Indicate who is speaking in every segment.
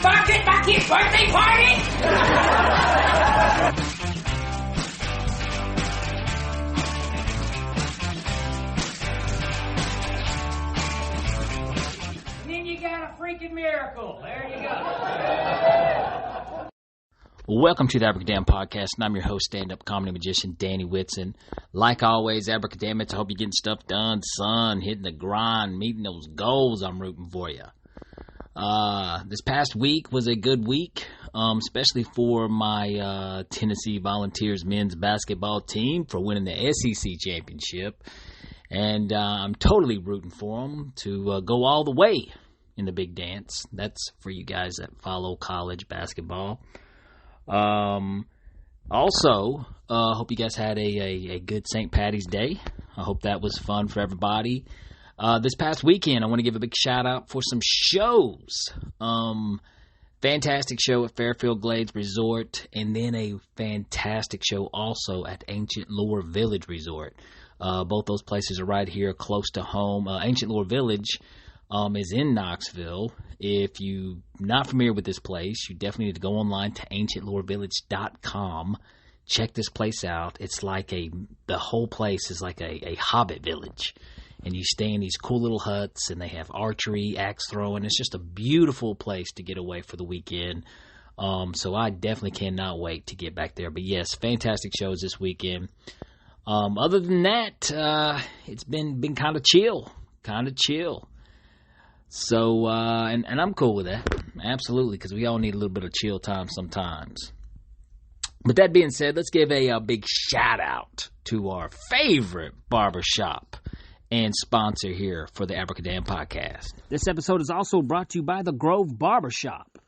Speaker 1: Bucket birthday party! Then you got a freaking miracle. There you go.
Speaker 2: Welcome to the Abracadamn Podcast, and I'm your host, stand-up comedy magician, Danny Whitson. Like always, Abracadamn, I hope you're getting stuff done, son, hitting the grind, meeting those goals. I'm rooting for you. This past week was a good week, especially for my Tennessee Volunteers men's basketball team for winning the SEC championship. And I'm totally rooting for them to go all the way in the big dance. That's for you guys that follow college basketball. Also, hope you guys had a good St. Patty's Day. I hope that was fun for everybody. This past weekend, I want to give a big shout out for some shows. Fantastic show at Fairfield Glades Resort, and then a fantastic show also at Ancient Lore Village Resort. Both those places are right here close to home. Ancient Lore Village is in Knoxville. If you're not familiar with this place, you definitely need to go online to ancientlorevillage.com. Check this place out. It's like the whole place is like a hobbit village. And you stay in these cool little huts, and they have archery, axe throwing. It's just a beautiful place to get away for the weekend. So I definitely cannot wait to get back there. But yes, fantastic shows this weekend. Other than that, it's been kind of chill. So, and I'm cool with that. Absolutely, because we all need a little bit of chill time sometimes. But that being said, let's give a big shout out to our favorite barbershop and sponsor here for the Abracadamn Podcast.
Speaker 3: This episode is also brought to you by the Grove Barbershop.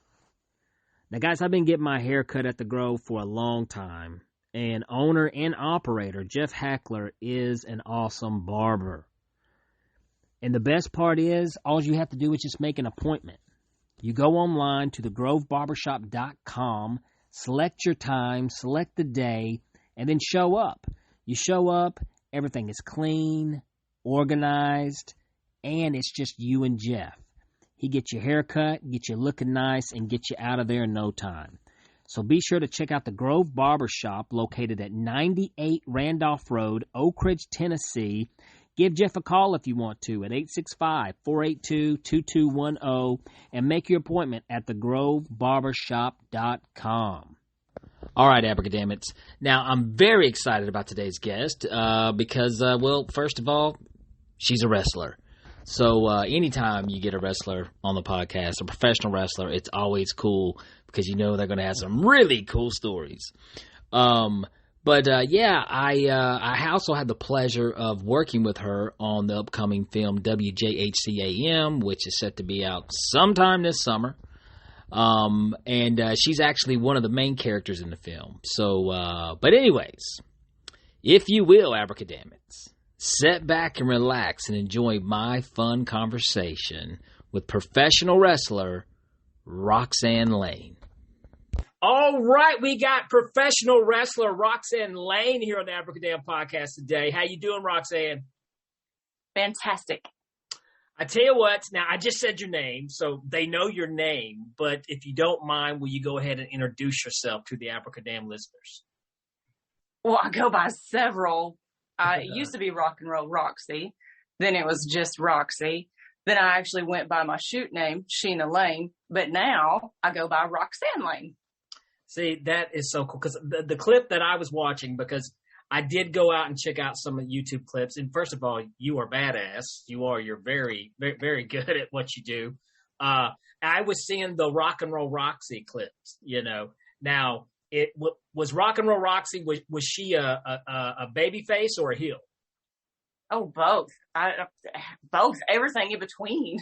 Speaker 3: Now, guys, I've been getting my hair cut at the Grove for a long time, and owner and operator Jeff Heckler is an awesome barber. And the best part is, all you have to do is just make an appointment. You go online to thegrovebarbershop.com, select your time, select the day, and then show up. You show up, everything is clean, organized, and it's just you and Jeff. He gets your hair cut, get you looking nice, and get you out of there in no time. So be sure to check out the Grove Barbershop located at 98 Randolph Road, Oak Ridge, Tennessee. Give Jeff a call if you want to at 865-482-2210 and make your appointment at thegrovebarbershop.com.
Speaker 2: All right, Abracadammits. Now, I'm very excited about today's guest because, well, first of all, she's a wrestler. So anytime you get a wrestler on the podcast, a professional wrestler, it's always cool because you know they're going to have some really cool stories. But I also had the pleasure of working with her on the upcoming film WJHC-AM, which is set to be out sometime this summer. And she's actually one of the main characters in the film. So, but anyways, if you will, Abracadammits, sit back and relax and enjoy my fun conversation with professional wrestler Roxanne Layne.
Speaker 3: All right, we got professional wrestler Roxanne Layne here on the Abracadamn Podcast today. How you doing, Roxanne?
Speaker 4: Fantastic.
Speaker 3: I tell you what, now I just said your name, so they know your name, but if you don't mind, will you go ahead and introduce yourself to the Abracadamn listeners?
Speaker 4: Well, I go by several. It used to be Rock and Roll Roxy. Then it was just Roxy. Then I actually went by my shoot name, Sheena Layne, but now I go by Roxanne Layne.
Speaker 3: See, that is so cool, because the clip that I was watching, because I did go out and check out some of the YouTube clips, and first of all, you are badass. You're very, very, very good at what you do. I was seeing the Rock and Roll Roxy clips, you know. Now, it was Rock and Roll Roxy, was she a baby face or a heel?
Speaker 4: Oh, both. Both, everything in between.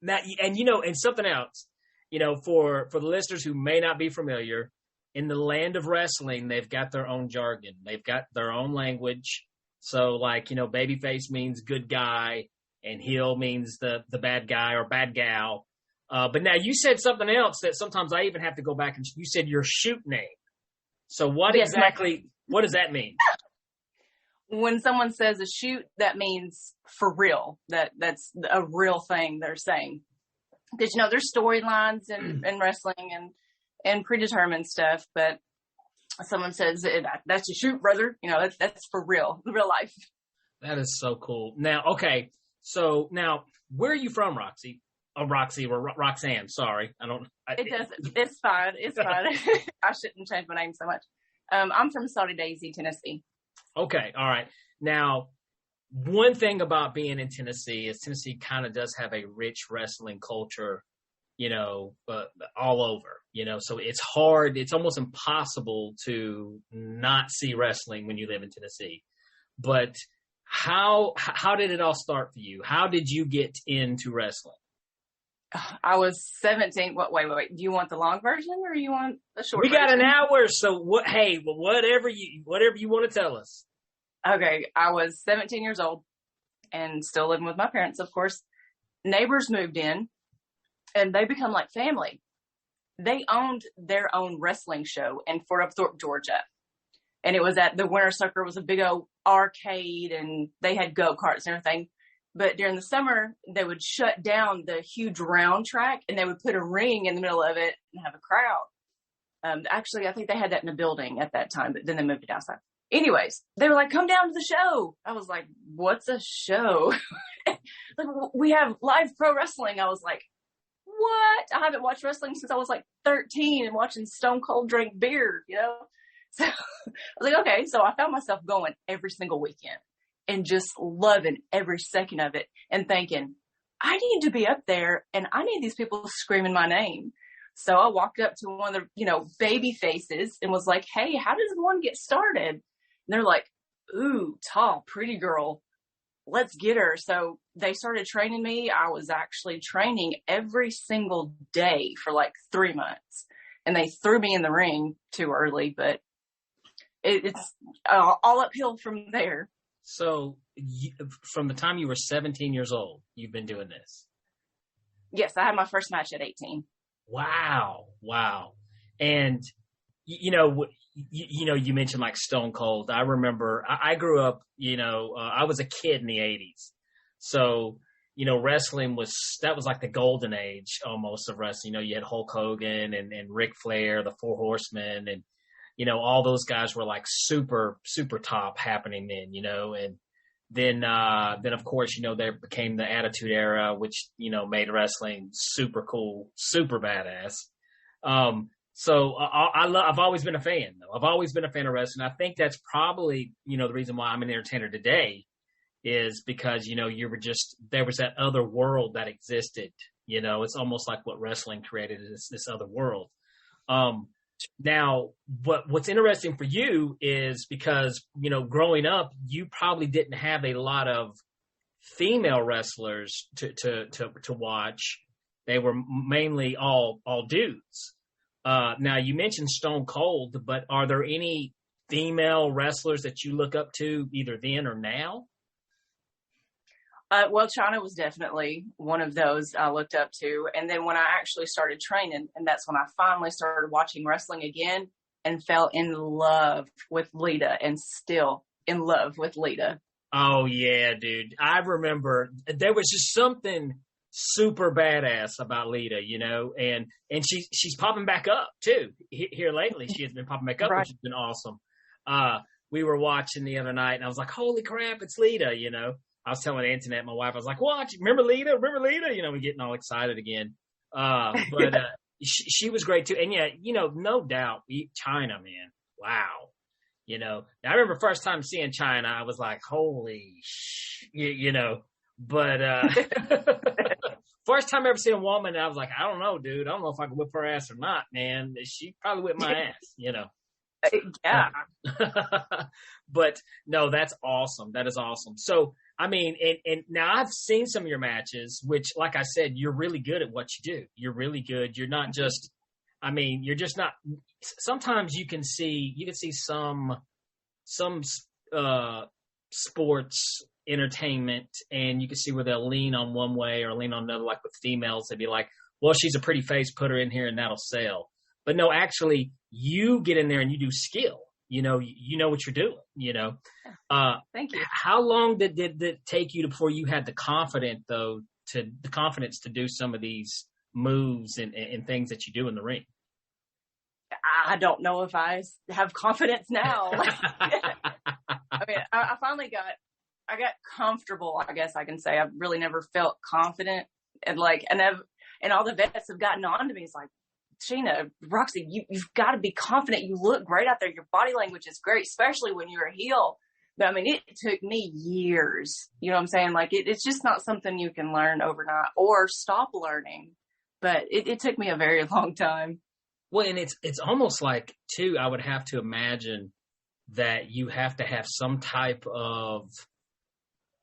Speaker 3: Now, and you know, and something else, you know, for the listeners who may not be familiar, in the land of wrestling, they've got their own jargon. They've got their own language. So, like, you know, babyface means good guy, and heel means the bad guy or bad gal. But now you said something else that sometimes I even have to go back and you said your shoot name. So what does that mean?
Speaker 4: When someone says a shoot, that means for real. That's a real thing they're saying. because, there's storylines and wrestling and predetermined stuff, but someone says, that's a shoot, brother. That's for real life.
Speaker 3: That is so cool. Now, okay. So now, where are you from, Roxy? Oh, Roxy or Roxanne. Sorry.
Speaker 4: It's fine. It's fine. I shouldn't change my name so much. I'm from Saudi Daisy, Tennessee.
Speaker 3: Okay. All right. Now, one thing about being in Tennessee is Tennessee kind of does have a rich wrestling culture, all over, so it's hard. It's almost impossible to not see wrestling when you live in Tennessee. But how did it all start for you? How did you get into wrestling?
Speaker 4: I was 17. Wait. Do you want the long version or you want the short
Speaker 3: version? We got an hour. So whatever you want to tell us.
Speaker 4: Okay. I was 17 years old and still living with my parents, of course. Neighbors moved in and they become like family. They owned their own wrestling show in Fort Upthorpe, Georgia. And it was at the Winter Circle. It was a big old arcade and they had go-karts and everything. But during the summer, they would shut down the huge round track and they would put a ring in the middle of it and have a crowd. Actually, I think they had that in a building at that time, but then they moved it outside. Anyways, they were like, come down to the show. I was like, what's a show? Like, we have live pro wrestling. I was like, what? I haven't watched wrestling since I was like 13 and watching Stone Cold drink beer, So I was like, okay. So I found myself going every single weekend and just loving every second of it and thinking, I need to be up there and I need these people screaming my name. So I walked up to one of the, baby faces and was like, hey, how does one get started? And they're like, ooh, tall, pretty girl. Let's get her. So they started training me. I was actually training every single day for like 3 months. And they threw me in the ring too early, but it's all uphill from there.
Speaker 3: So from the time you were 17 years old, you've been doing this?
Speaker 4: Yes, I had my first match at 18.
Speaker 3: Wow. And, you mentioned like Stone Cold. I remember I grew up, I was a kid in the 80s. So, wrestling was like the golden age almost of wrestling. You had Hulk Hogan and Ric Flair, the Four Horsemen, and, all those guys were like super, super top happening then, and then of course, there became the Attitude Era, which, made wrestling super cool, super badass. So I've always been a fan though. I've always been a fan of wrestling. I think that's probably, the reason why I'm an entertainer today is because, there was that other world that existed, it's almost like what wrestling created is this other world. Now, what's interesting for you is because, growing up, you probably didn't have a lot of female wrestlers to watch. They were mainly all dudes. Now, you mentioned Stone Cold, but are there any female wrestlers that you look up to either then or now?
Speaker 4: Well, Chyna was definitely one of those I looked up to. And then when I actually started training, and that's when I finally started watching wrestling again and fell in love with Lita and still in love with Lita.
Speaker 3: Oh, yeah, dude. I remember there was just something super badass about Lita, and she's popping back up too. Here lately, she has been popping back up, right, which has been awesome. We were watching the other night and I was like, holy crap, it's Lita, I was telling Antoinette, my wife, I was like, watch, remember Lita? We're getting all excited again. But she was great too. And yeah, no doubt, Chyna, man. Wow. I remember first time seeing Chyna, I was like, holy but, first time I ever seen a woman, I was like, I don't know, dude. I don't know if I can whip her ass or not, man. She probably whipped my ass,
Speaker 4: Yeah.
Speaker 3: But no, that's awesome. That is awesome. So, I mean, and now I've seen some of your matches, which, like I said, you're really good at what you do. You're really good. You're not just, you're just not, sometimes you can see some sports entertainment and you can see where they'll lean on one way or lean on another, like with females, they'd be like, well, she's a pretty face, put her in here and that'll sell. But no, actually you get in there and you do skill. You know what you're doing,
Speaker 4: Thank you.
Speaker 3: How long did it take you before you had the confidence to do some of these moves and things that you do in the ring?
Speaker 4: I don't know if I have confidence now. I mean, I finally I got comfortable, I guess I can say. I've really never felt confident, and all the vets have gotten on to me. It's like, Sheena, Roxy, you've got to be confident. You look great out there. Your body language is great, especially when you're a heel. But I mean, it took me years. You know what I'm saying? Like, it's just not something you can learn overnight or stop learning. But it took me a very long time.
Speaker 3: Well, and it's almost like, too, I would have to imagine that you have to have some type of,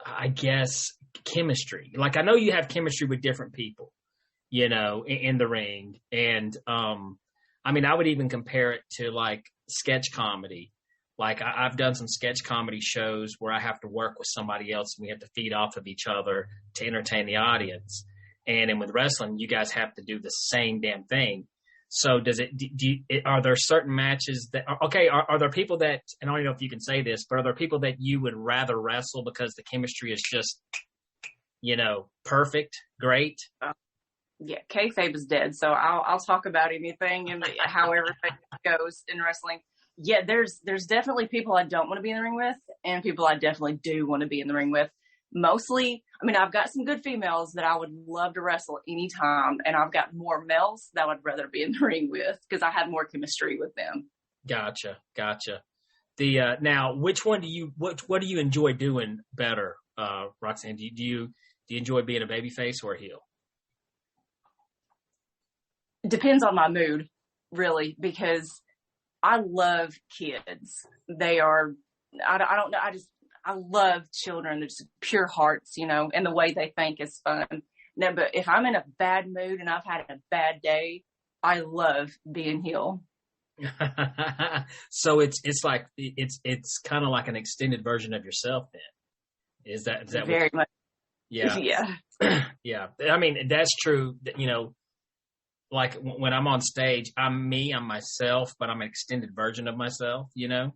Speaker 3: I guess, chemistry. Like, I know you have chemistry with different people, you know, in the ring. And, I mean, I would even compare it to, like, sketch comedy. Like, I've done some sketch comedy shows where I have to work with somebody else and we have to feed off of each other to entertain the audience. And then with wrestling, you guys have to do the same damn thing. So are there certain matches that, are there people that, and I don't know if you can say this, but are there people that you would rather wrestle because the chemistry is just, you know, perfect, great?
Speaker 4: Yeah, Kfab is dead, so I'll talk about anything and how everything goes in wrestling. Yeah, there's definitely people I don't want to be in the ring with, and people I definitely do want to be in the ring with. Mostly, I mean, I've got some good females that I would love to wrestle anytime, and I've got more males that I would rather be in the ring with because I have more chemistry with them. Gotcha.
Speaker 3: The now, which one what do you enjoy doing better, Roxanne? Do you enjoy being a babyface or a heel?
Speaker 4: Depends on my mood, really, because I love kids. They are, I don't know, I love children. They're just pure hearts, you know, and the way they think is fun. No, but if I'm in a bad mood and I've had a bad day, I love being heel.
Speaker 3: So it's like, it's kind of like an extended version of yourself then. Is that
Speaker 4: very much?
Speaker 3: Yeah.
Speaker 4: Yeah.
Speaker 3: Yeah. I mean, that's true. You know, like when I'm on stage, I'm myself, but I'm an extended version of myself, you know?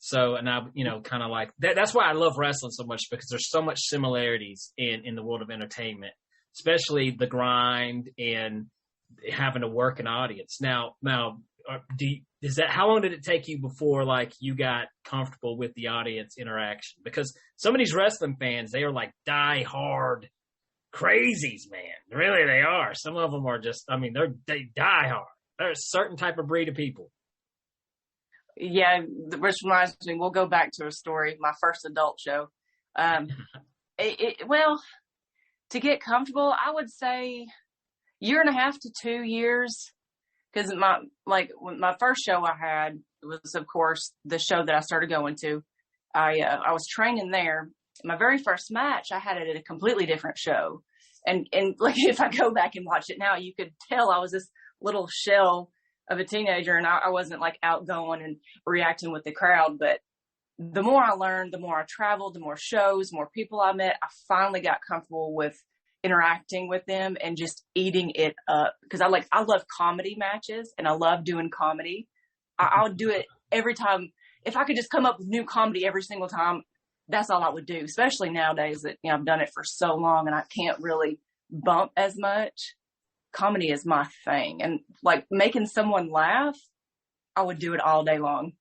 Speaker 3: So, and I, you know, kind of like that. That's why I love wrestling so much, because there's so much similarities in the world of entertainment, especially the grind and having to work an audience. Now, how long did it take you before like you got comfortable with the audience interaction? Because some of these wrestling fans, they are like die hard crazies, man. Really, they are. Some of them are just, I mean, they die hard. There's a certain type of breed of people.
Speaker 4: Yeah, which reminds me, we'll go back to a story, my first adult show. Well, to get comfortable, I would say 1.5 to 2 years. Because my first show I had was, of course, the show that I started going to. I was training there. My very first match, I had it at a completely different show. And like, if I go back and watch it now, you could tell I was this little shell of a teenager, and I wasn't like outgoing and reacting with the crowd. But the more I learned, the more I traveled, the more shows, more people I met, I finally got comfortable with interacting with them and just eating it up. Because I love comedy matches and I love doing comedy. I'll do it every time. If I could just come up with new comedy every single time, that's all I would do, especially nowadays that, you know, I've done it for so long and I can't really bump as much. Comedy is my thing. And like making someone laugh, I would do it all day long.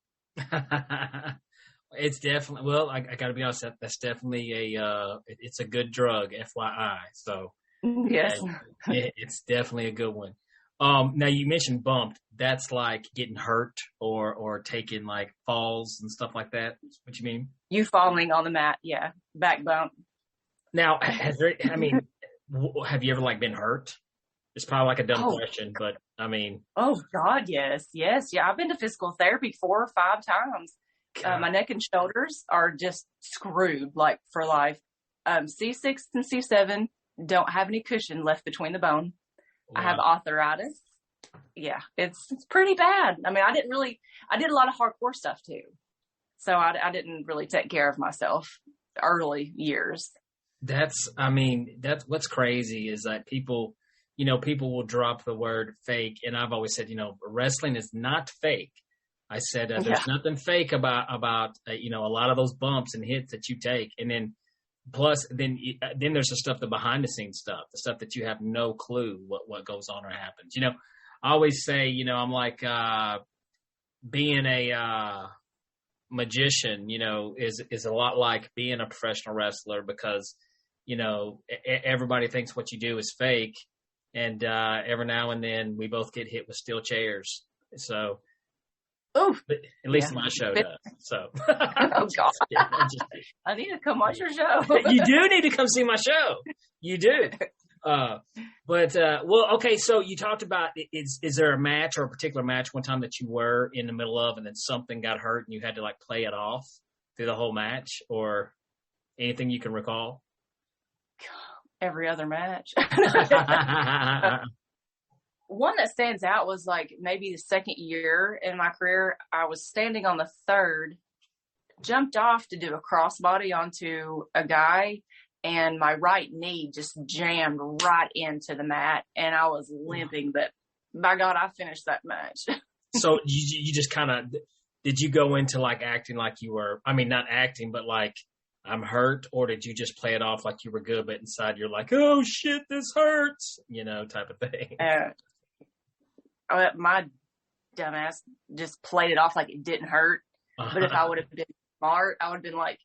Speaker 3: It's definitely, well, I got to be honest, that's definitely it's a good drug, FYI. So
Speaker 4: yes,
Speaker 3: it's definitely a good one. Now you mentioned bumped. That's like getting hurt or taking like falls and stuff like that. That's what you mean?
Speaker 4: You falling on the mat. Yeah. Back bump.
Speaker 3: Now, have you ever like been hurt? It's probably like a dumb question, but I mean.
Speaker 4: Oh God, yes. Yeah. I've been to physical therapy 4 or 5 times. My neck and shoulders are just screwed, like for life. C6 and C7 don't have any cushion left between the bone. Wow. I have arthritis. Yeah, it's pretty bad. I mean, I did a lot of hardcore stuff too. So I didn't really take care of myself early years.
Speaker 3: That's what's crazy is that people will drop the word fake. And I've always said, wrestling is not fake. I said, there's nothing fake about a lot of those bumps and hits that you take. And then
Speaker 2: plus then there's the stuff, the behind the scenes stuff, the stuff that you have no clue what goes on or happens. You know, I always say, you know, I'm like being a magician, you know, is a lot like being a professional wrestler, because, you know, everybody thinks what you do is fake, and every now and then we both get hit with steel chairs. So, at least my show does. So,
Speaker 4: oh God, I need to come watch your show.
Speaker 2: You do need to come see my show. You do. Well, okay. So you talked about, is there a match or a particular match one time that you were in the middle of, and then something got hurt and you had to like play it off through the whole match, or anything you can recall?
Speaker 4: Every other match. One that stands out was like maybe the second year in my career. I was standing on the third, jumped off to do a crossbody onto a guy, and my right knee just jammed right into the mat, and I was limping, but by God, I finished that match.
Speaker 2: So you just kind of, did you go into like acting like you were, I mean, not acting, but like, I'm hurt, or did you just play it off like you were good, but inside you're like, oh shit, this hurts, you know, type of thing?
Speaker 4: My dumbass just played it off like it didn't hurt. But if I would have been smart, I would have been like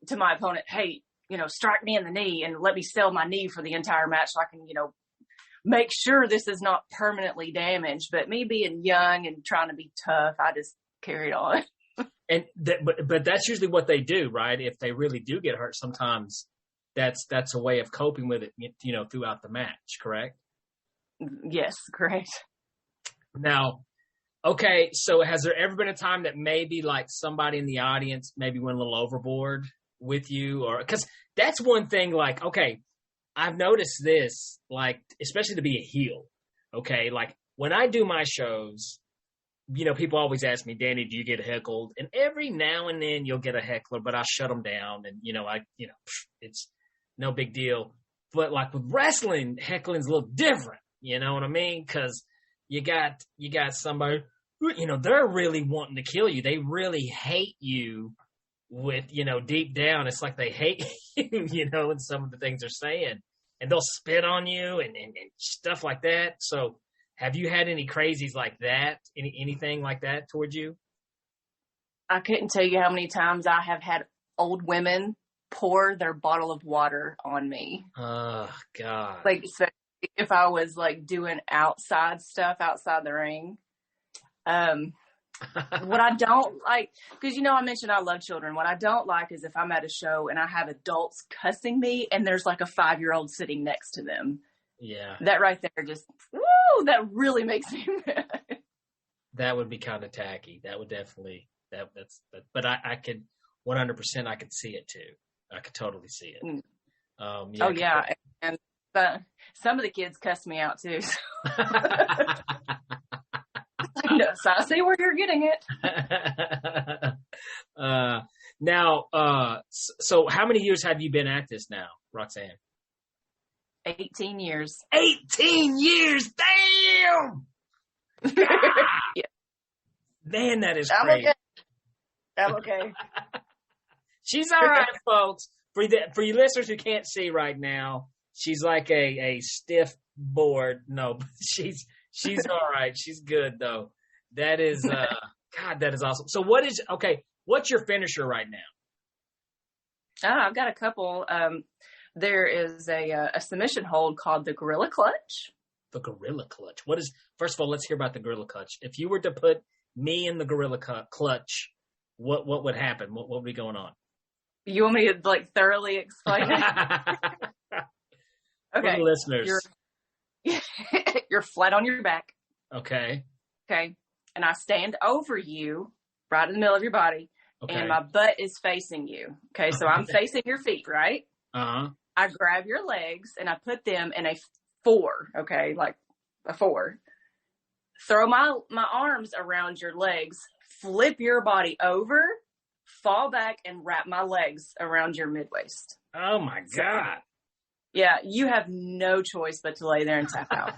Speaker 4: to my opponent, hey, you know, strike me in the knee and let me sell my knee for the entire match so I can, you know, make sure this is not permanently damaged. But me being young and trying to be tough, I just carried on.
Speaker 2: And but that's usually what they do, right? If they really do get hurt, sometimes that's a way of coping with it, you know, throughout the match, correct?
Speaker 4: Yes, correct.
Speaker 2: Now, okay, so has there ever been a time that maybe like somebody in the audience maybe went a little overboard with you? Or because that's one thing, like, okay, I've noticed this, like, especially to be a heel, okay? Like, when I do my shows, you know, people always ask me, Danny, do you get heckled? And every now and then you'll get a heckler, but I shut them down, and, you know, it's no big deal. But like with wrestling, heckling's a little different, you know what I mean? Because you got somebody who, you know, they're really wanting to kill you. They really hate you with, you know, deep down. It's like they hate you, you know, and some of the things they're saying. And they'll spit on you and stuff like that. So have you had any crazies like that? Anything like that towards you?
Speaker 4: I couldn't tell you how many times I have had old women pour their bottle of water on me.
Speaker 2: Oh, God.
Speaker 4: Like, so if I was like doing outside stuff outside the ring. What I don't like, because, you know, I mentioned I love children. What I don't like is if I'm at a show and I have adults cussing me and there's like a 5-year-old sitting next to them.
Speaker 2: Yeah.
Speaker 4: That right there just, woo, that really makes me mad.
Speaker 2: That would be kind of tacky. That would definitely, but I could 100%, I could see it too. I could totally see it.
Speaker 4: Yeah. And some of the kids cuss me out too. So. So I see where you're getting it.
Speaker 2: Now, so how many years have you been at this now, Roxanne?
Speaker 4: 18 years.
Speaker 2: 18 years! Damn!
Speaker 4: Yeah.
Speaker 2: Man, that is crazy.
Speaker 4: I'm okay.
Speaker 2: She's all right, folks. For you listeners who can't see right now, she's like a stiff board. No, she's all right. She's good though. That is, God, that is awesome. So what's your finisher right now?
Speaker 4: I've got a couple. There is a submission hold called the Gorilla Clutch.
Speaker 2: The Gorilla Clutch. First of all, let's hear about the Gorilla Clutch. If you were to put me in the Gorilla Clutch, what would happen? What would be going on?
Speaker 4: You want me to like thoroughly explain it? Okay.
Speaker 2: For the listeners.
Speaker 4: You're flat on your back.
Speaker 2: Okay.
Speaker 4: Okay. And I stand over you right in the middle of your body. Okay. And my butt is facing you. Okay. So I'm facing your feet, right?
Speaker 2: Uh-huh.
Speaker 4: I grab your legs and I put them in a 4. Okay. Like a 4. Throw my arms around your legs, flip your body over, fall back, and wrap my legs around your mid-waist.
Speaker 2: Oh my God.
Speaker 4: Yeah, you have no choice but to lay there and tap out.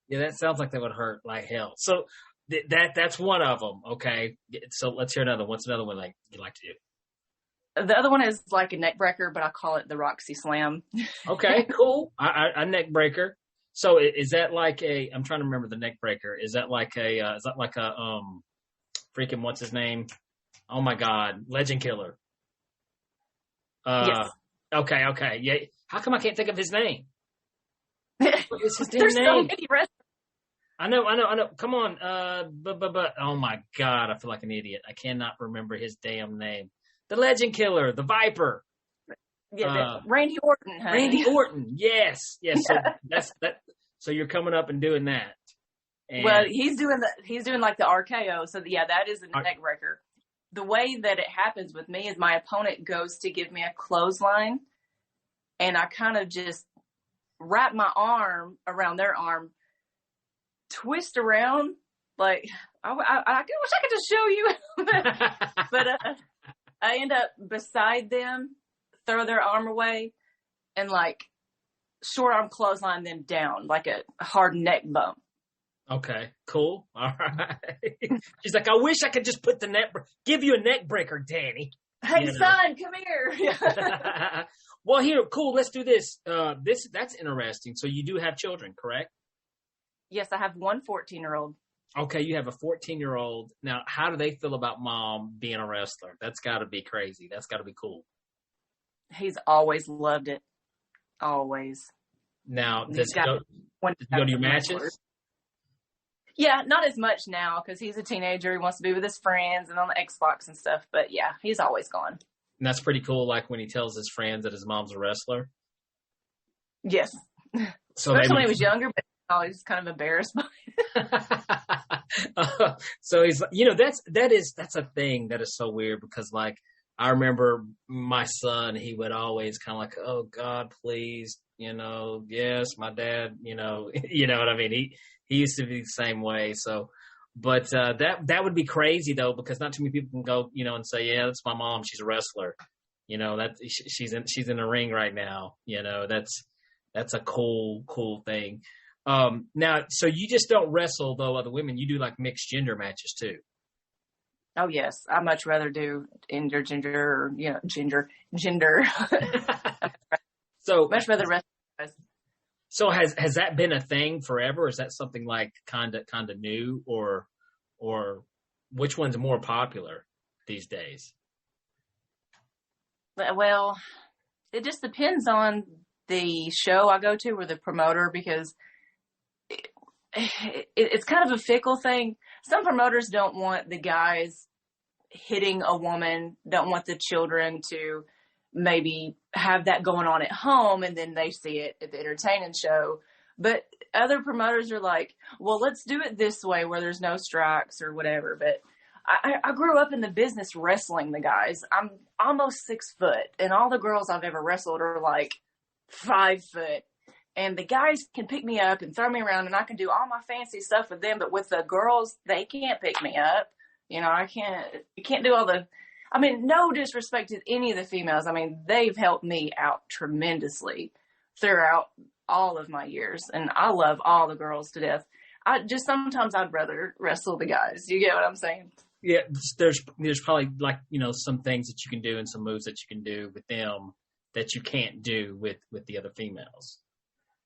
Speaker 2: Yeah, that sounds like that would hurt like hell. So that's one of them. Okay, so let's hear another. What's another one like you like to do?
Speaker 4: The other one is like a neck breaker, but I call it the Roxy Slam.
Speaker 2: Okay, cool. A neck breaker. So is that like I'm trying to remember the neck breaker. Is that like a freaking, what's his name? Oh my God. Legend Killer.
Speaker 4: Yes.
Speaker 2: Okay. Yeah. How come I can't think of his name? What is his damn
Speaker 4: There's
Speaker 2: name?
Speaker 4: so many wrestlers.
Speaker 2: I know. Come on. But oh my God. I feel like an idiot. I cannot remember his damn name. The Legend Killer, the Viper.
Speaker 4: Yeah, Randy Orton, honey.
Speaker 2: Randy Orton. Yes. So that's that. So you're coming up and doing that. And
Speaker 4: well, he's doing like the RKO. So yeah, that is a neck breaker. The way that it happens with me is my opponent goes to give me a clothesline, and I kind of just wrap my arm around their arm, twist around like I wish I could just show you, but I end up beside them, throw their arm away, and like short arm clothesline them down like a hard neck bump.
Speaker 2: Okay, cool. All right. She's like, I wish I could just put give you a neck breaker, Danny.
Speaker 4: Hey, son, come here.
Speaker 2: Well, here, cool. Let's do this. That's interesting. So you do have children, correct?
Speaker 4: Yes, I have one 14-year-old.
Speaker 2: Okay, you have a 14-year-old. Now, how do they feel about mom being a wrestler? That's got to be crazy. That's got to be cool.
Speaker 4: He's always loved it. Always.
Speaker 2: Now, does he go to your matches?
Speaker 4: Yeah, not as much now because he's a teenager. He wants to be with his friends and on the Xbox and stuff. But yeah, he's always gone.
Speaker 2: And that's pretty cool, like when he tells his friends that his mom's a wrestler.
Speaker 4: Yes.
Speaker 2: So
Speaker 4: especially when he was younger, but I was kind of embarrassed by it.
Speaker 2: So he's, that's a thing that is so weird because, like, I remember my son, he would always kind of like, oh God, please, yes, my dad, you know what I mean? He used to be the same way. So, but that would be crazy though, because not too many people can go, and say, yeah, that's my mom. She's a wrestler. That she's in the ring right now. That's a cool thing. Now, so you just don't wrestle though other women. You do like mixed gender matches too.
Speaker 4: Oh yes, I much rather do gender.
Speaker 2: So
Speaker 4: much rather wrestle.
Speaker 2: So has that been a thing forever? Or is that something like kind of new, or which one's more popular these days?
Speaker 4: Well, it just depends on the show I go to or the promoter, because it's kind of a fickle thing. Some promoters don't want the guys hitting a woman, don't want the children to maybe have that going on at home, and then they see it at the entertaining show. But other promoters are like, well, let's do it this way where there's no strikes or whatever. But I grew up in the business wrestling the guys. I'm almost 6 foot, and all the girls I've ever wrestled are like 5 foot. And the guys can pick me up and throw me around, and I can do all my fancy stuff with them. But with the girls, they can't pick me up. I can't do all the, no disrespect to any of the females. They've helped me out tremendously throughout all of my years. And I love all the girls to death. Sometimes I'd rather wrestle the guys. You get what I'm saying?
Speaker 2: Yeah. There's probably like, some things that you can do and some moves that you can do with them that you can't do with the other females.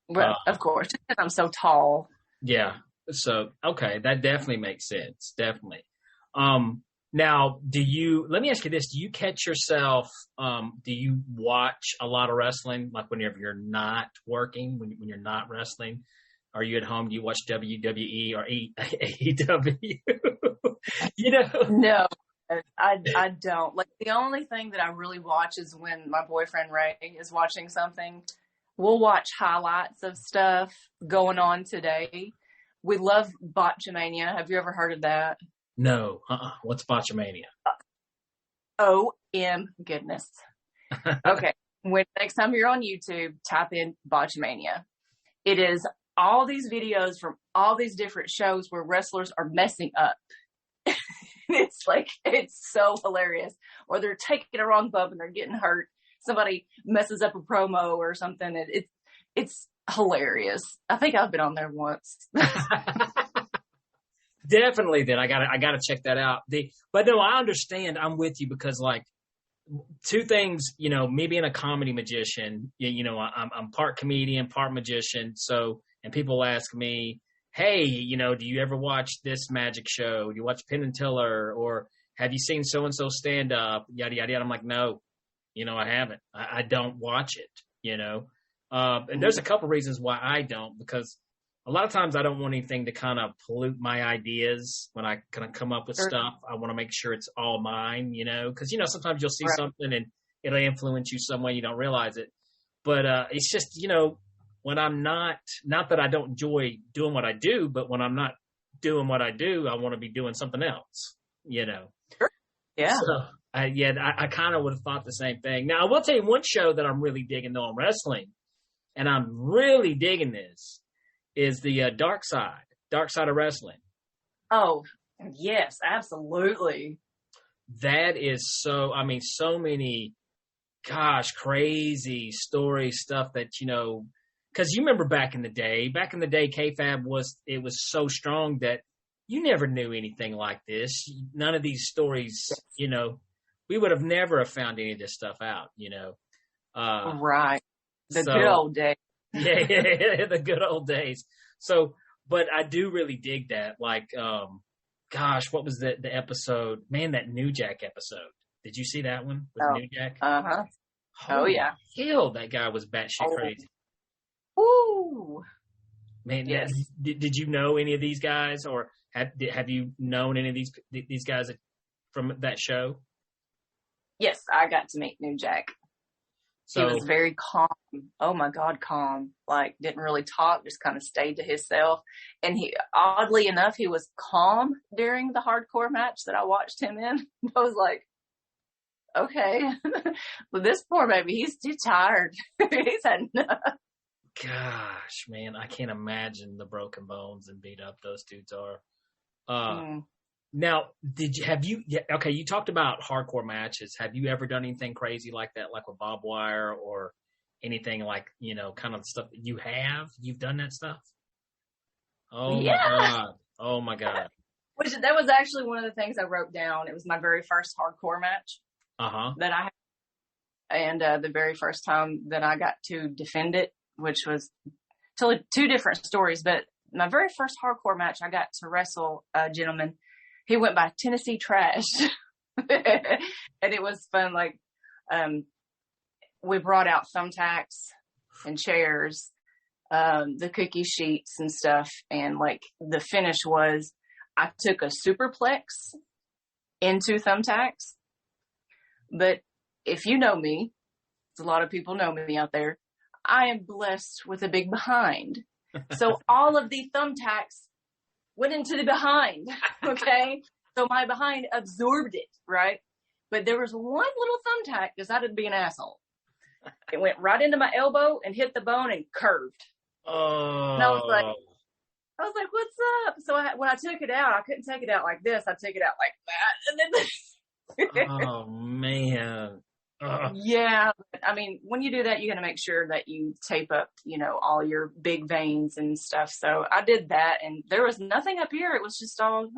Speaker 4: Well, of course, because I'm so tall.
Speaker 2: Yeah. So, okay. That definitely makes sense. Definitely. Now, let me ask you this. Do you catch yourself, do you watch a lot of wrestling? Like whenever you're not working, when you're not wrestling, are you at home? Do you watch WWE or AEW?
Speaker 4: No, I don't. Like the only thing that I really watch is when my boyfriend Ray is watching something. We'll watch highlights of stuff going on today. We love Botchamania. Have you ever heard of that?
Speaker 2: No. What's Botchamania?
Speaker 4: Goodness. Okay. Next time you're on YouTube, type in Botchamania. It is all these videos from all these different shows where wrestlers are messing up. It's so hilarious. Or they're taking a wrong bump and they're getting hurt. Somebody messes up a promo or something. It's hilarious. I think I've been on there once.
Speaker 2: Definitely. Then I gotta check that out. But no, I understand. I'm with you because like two things, me being a comedy magician, I'm part comedian, part magician. So, and people ask me, hey, do you ever watch this magic show? Do you watch Penn and Teller? Or have you seen so-and-so stand up? Yada, yada, yada. I'm like, no, I haven't. I don't watch it, and there's a couple reasons why I don't, because a lot of times I don't want anything to kind of pollute my ideas when I kind of come up with stuff. I want to make sure it's all mine, because, sometimes you'll see something and it'll influence you some way you don't realize it. But it's just, when I'm not that I don't enjoy doing what I do, but when I'm not doing what I do, I want to be doing something else,
Speaker 4: Sure. Yeah.
Speaker 2: So, I kind of would have thought the same thing. Now, I will tell you one show that I'm really digging, though, on wrestling, and I'm really digging this, is the Dark Side of Wrestling.
Speaker 4: Oh, yes, absolutely.
Speaker 2: That is so many, crazy story stuff that, because you remember back in the day, Kfab was so strong that you never knew anything like this. None of these stories, we would have never have found any of this stuff out,
Speaker 4: Right. The good old days.
Speaker 2: Yeah, the good old days. So, but I do really dig that. Like, what was the episode? Man, that New Jack episode. Did you see that one with New Jack?
Speaker 4: Uh-huh. Oh, yeah.
Speaker 2: Hell, that guy was batshit crazy.
Speaker 4: Ooh.
Speaker 2: Man,
Speaker 4: yes.
Speaker 2: Did you know any of these guys, or have you known any of these guys from that show?
Speaker 4: Yes, I got to meet New Jack. So, he was very calm. Oh my God, calm. Like, didn't really talk, just kind of stayed to himself. And oddly enough, he was calm during the hardcore match that I watched him in. I was like, okay, well, this poor baby, he's too tired. He's had enough.
Speaker 2: Gosh, man, I can't imagine the broken bones and beat up those dudes are. Now, you talked about hardcore matches. Have you ever done anything crazy like that, like with barbed wire or anything like, kind of stuff that you've done that stuff? Oh, yeah. My God. Oh, my God.
Speaker 4: That was actually one of the things I wrote down. It was my very first hardcore match that I had. And the very first time that I got to defend it, which was totally two different stories. But my very first hardcore match, I got to wrestle a gentleman. He went by Tennessee Trash. And it was fun. Like, we brought out thumbtacks and chairs, the cookie sheets and stuff. And like the finish was, I took a superplex into thumbtacks. But if you know me, a lot of people know me out there, I am blessed with a big behind. So all of the thumbtacks went into the behind, okay? So my behind absorbed it, right? But there was one little thumbtack decided to be an asshole. It went right into my elbow and hit the bone and curved.
Speaker 2: Oh.
Speaker 4: And I was like, what's up? So when I took it out, I couldn't take it out like this. I took it out like that. And then
Speaker 2: oh, man.
Speaker 4: Yeah. I mean, when you do that, you got to make sure that you tape up, all your big veins and stuff. So I did that, and there was nothing up here. It was just all,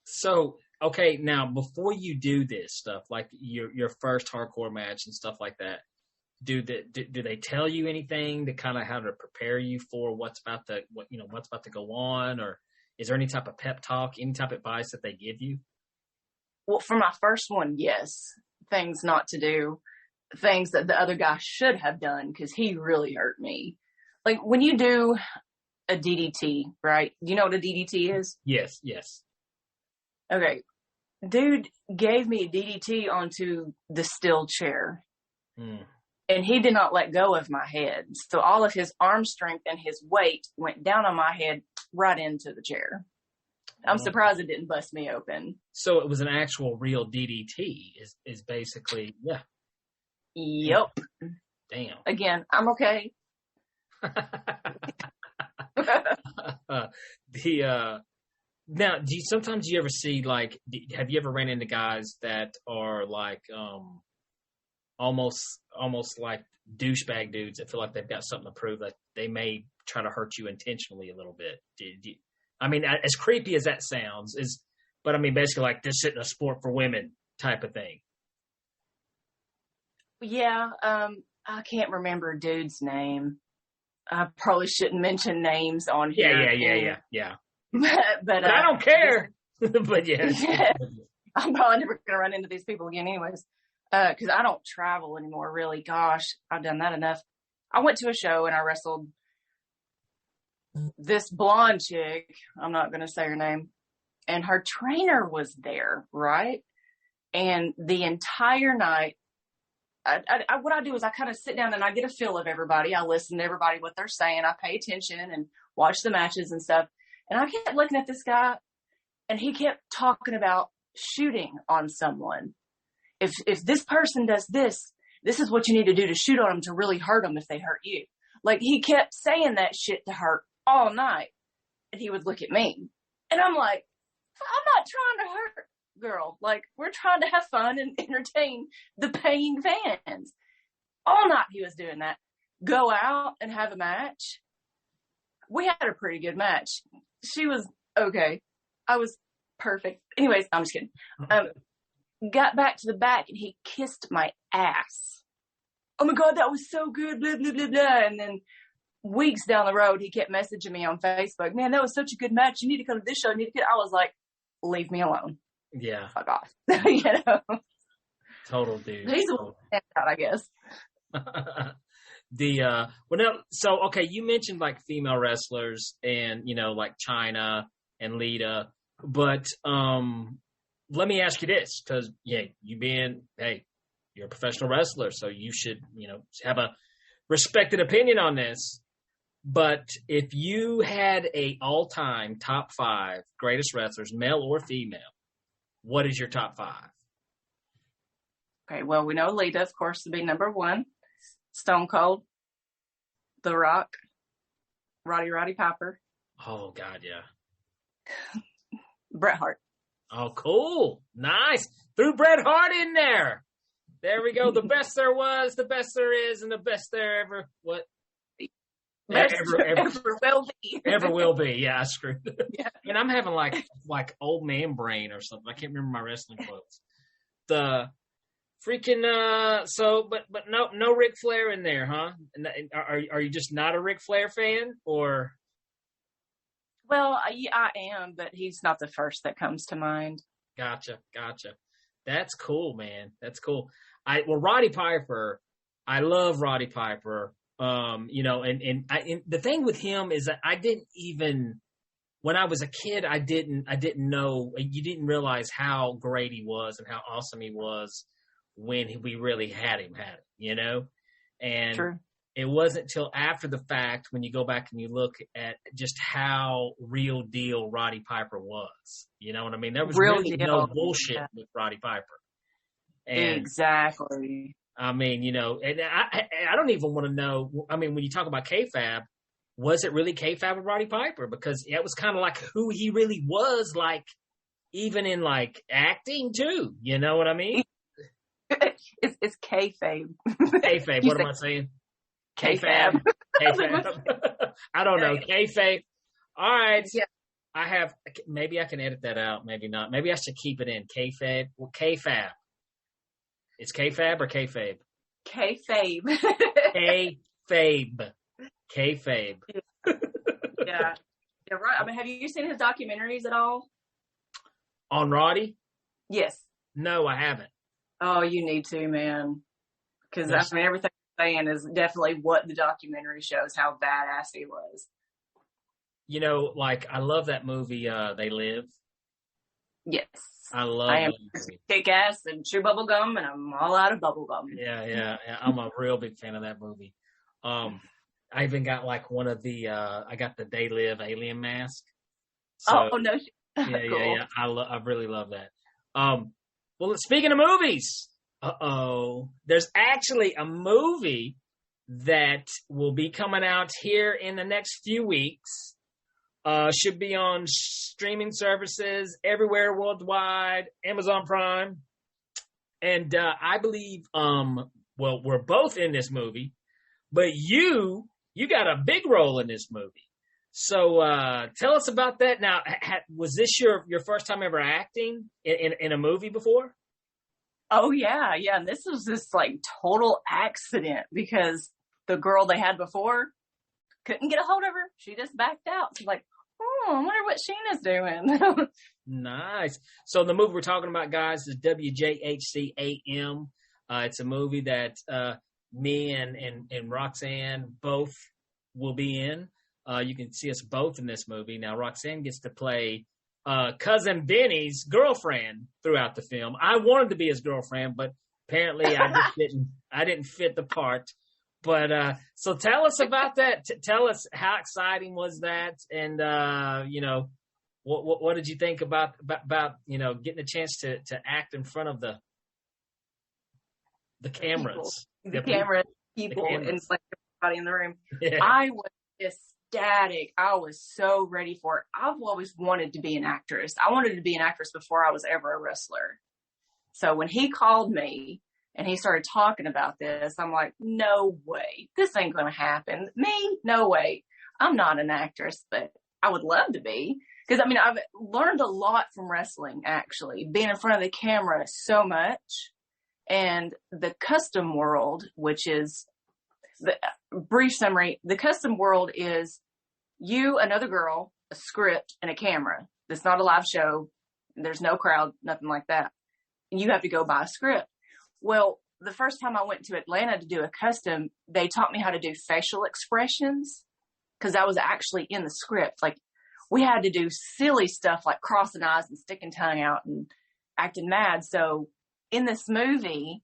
Speaker 2: So, okay, now, before you do this stuff, like your first hardcore match and stuff like that, do they tell you anything to kind of how to prepare you for what's about to go on, or is there any type of pep talk, any type of advice that they give you?
Speaker 4: Well, for my first one, yes. Things not to do, things that the other guy should have done, because he really hurt me. Like when you do a DDT, right? Do you know what a DDT is?
Speaker 2: Yes.
Speaker 4: Okay. Dude gave me a DDT onto the steel chair. And he did not let go of my head. So all of his arm strength and his weight went down on my head right into the chair. I'm surprised it didn't bust me open.
Speaker 2: So it was an actual real DDT is basically, yeah.
Speaker 4: Yep.
Speaker 2: Damn.
Speaker 4: Again, I'm okay.
Speaker 2: Now, sometimes you ever see, like, have you ever ran into guys that are like, almost like douchebag dudes that feel like they've got something to prove, that they may try to hurt you intentionally a little bit? I mean, as creepy as that sounds, but I mean, basically like this isn't a sport for women type of thing.
Speaker 4: Yeah, I can't remember a dude's name. I probably shouldn't mention names on here.
Speaker 2: Yeah.
Speaker 4: But
Speaker 2: I don't care. But yeah.
Speaker 4: I'm probably never going to run into these people again anyways. Because I don't travel anymore, really. Gosh, I've done that enough. I went to a show and I wrestled this blonde chick. I'm not going to say her name. And her trainer was there, right? And the entire night, what I do is I kind of sit down and I get a feel of everybody. I listen to everybody, what they're saying. I pay attention and watch the matches and stuff. And I kept looking at this guy and he kept talking about shooting on someone. If this person does this, this is what you need to do to shoot on them to really hurt them if they hurt you. Like, he kept saying that shit to her all night. And he would look at me. And I'm like, I'm not trying to hurt, girl. Like, we're trying to have fun and entertain the paying fans. All night he was doing that. Go out and have a match. We had a pretty good match. She was okay. I was perfect. Anyways, I'm just kidding. Got back to the back and he kissed my ass. Oh my God, that was so good, blah, blah, blah, blah. And then weeks down the road, he kept messaging me on Facebook. Man, that was such a good match. You need to come to this show. I was like, leave me alone.
Speaker 2: Yeah.
Speaker 4: Fuck off. You know?
Speaker 2: Total dude.
Speaker 4: He's a I guess.
Speaker 2: Okay, you mentioned like female wrestlers and, you know, like Chyna and Lita, but let me ask you this, because you're a professional wrestler, so you should, you know, have a respected opinion on this. But if you had a all-time top 5 greatest wrestlers, male or female, what is your top 5?
Speaker 4: Okay, well, we know Lita, of course, to be number 1. Stone Cold, The Rock, Roddy Piper.
Speaker 2: Oh, God, yeah.
Speaker 4: Bret Hart.
Speaker 2: Oh, cool. Nice. Threw Bret Hart in there. There we go. The best there was, the best there is, and the best there ever. What? Ever will be. Ever will be. Yeah, I screwed it. Yeah. And I'm having like old man brain or something. I can't remember my wrestling quotes. The freaking but no Ric Flair in there, huh? Are you just not a Ric Flair fan, or?
Speaker 4: Well, I am, but he's not the first that comes to mind.
Speaker 2: Gotcha. That's cool, man. That's cool. Roddy Piper, I love Roddy Piper. You know, and the thing with him is that I didn't even, when I was a kid, I didn't know, you didn't realize how great he was and how awesome he was when we really had him, you know? And
Speaker 4: True.
Speaker 2: It wasn't till after the fact when you go back and you look at just how real deal Roddy Piper was. You know what I mean? There was really no bullshit with Roddy Piper. And
Speaker 4: exactly.
Speaker 2: I mean, you know, and I don't even want to know. I mean, when you talk about Kfab, was it really Kfab with Roddy Piper? Because it was kind of like who he really was, like even in like acting too. You know what I mean?
Speaker 4: It's Kfab.
Speaker 2: Kfab. What am I saying? Kfab. Kfab. I don't know. Kfab. All right. Yeah. Maybe I can edit that out. Maybe not. Maybe I should keep it in. Kfab. Well, Kfab. It's Kfab or Kfab?
Speaker 4: Kfab.
Speaker 2: Kfab. Kfab.
Speaker 4: Yeah. Yeah, right. I mean, have you seen his documentaries at all?
Speaker 2: On Roddy?
Speaker 4: Yes.
Speaker 2: No, I haven't.
Speaker 4: Oh, you need to, man. Because, I mean, everything I'm saying is definitely what the documentary shows, how badass he was.
Speaker 2: You know, like, I love that movie, They Live.
Speaker 4: Yes.
Speaker 2: I am
Speaker 4: kick ass and chew bubble gum, and I'm all out of bubble gum.
Speaker 2: Yeah. I'm a real big fan of that movie. I even got like one of the I got the They Live alien mask. So,
Speaker 4: no!
Speaker 2: Yeah, cool. Yeah. I really love that. Well, speaking of movies, there's actually a movie that will be coming out here in the next few weeks. Should be on streaming services everywhere worldwide, Amazon Prime. And I believe, we're both in this movie, but you got a big role in this movie. So tell us about that. Now, was this your first time ever acting in a movie before?
Speaker 4: Oh yeah, yeah. And this was this like total accident because the girl they had before couldn't get a hold of her. She just backed out. She's like, oh, I wonder what Sheena's doing.
Speaker 3: Nice. So the movie we're talking about, guys, is WJHC-AM. It's a movie that me and Roxanne both will be in. You can see us both in this movie. Now, Roxanne gets to play cousin Vinny's girlfriend throughout the film. I wanted to be his girlfriend, but apparently I didn't fit the part. But so tell us about that. Tell us how exciting was that, and what did you think about getting a chance to act in front of the cameras,
Speaker 4: the cameras, and like everybody in the room. Yeah. I was ecstatic. I was so ready for it. I've always wanted to be an actress. I wanted to be an actress before I was ever a wrestler. So when he called me and he started talking about this, I'm like, no way. This ain't going to happen. Me? No way. I'm not an actress, but I would love to be. Because, I mean, I've learned a lot from wrestling, actually. Being in front of the camera so much. And the custom world, which is, the brief summary, the custom world is you, another girl, a script, and a camera. It's not a live show. There's no crowd, nothing like that. And you have to go by a script. Well, the first time I went to Atlanta to do a custom, they taught me how to do facial expressions because I was actually in the script. Like, we had to do silly stuff like crossing eyes and sticking tongue out and acting mad. So in this movie,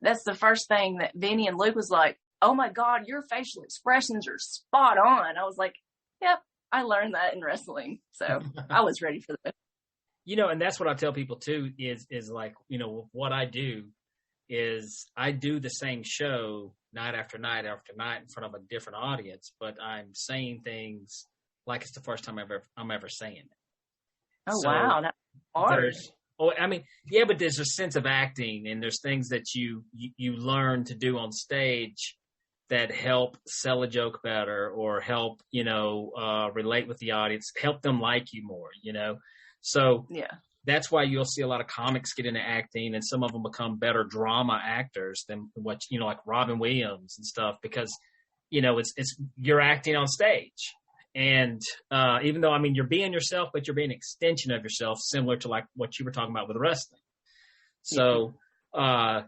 Speaker 4: that's the first thing that Vinny and Luke was like, oh my God, your facial expressions are spot on. I was like, yep, I learned that in wrestling. So I was ready for that.
Speaker 3: And that's what I tell people too, is like, what I do is I do the same show night after night after night in front of a different audience, but I'm saying things like it's the first time I'm ever saying it.
Speaker 4: Oh, so wow. That's hard.
Speaker 3: But there's a sense of acting, and there's things that you learn to do on stage that help sell a joke better or help, relate with the audience, help them like you more, So yeah, that's why you'll see a lot of comics get into acting, and some of them become better drama actors than what, like Robin Williams and stuff, because, it's you're acting on stage. And even though, you're being yourself, but you're being an extension of yourself, similar to like what you were talking about with wrestling. So I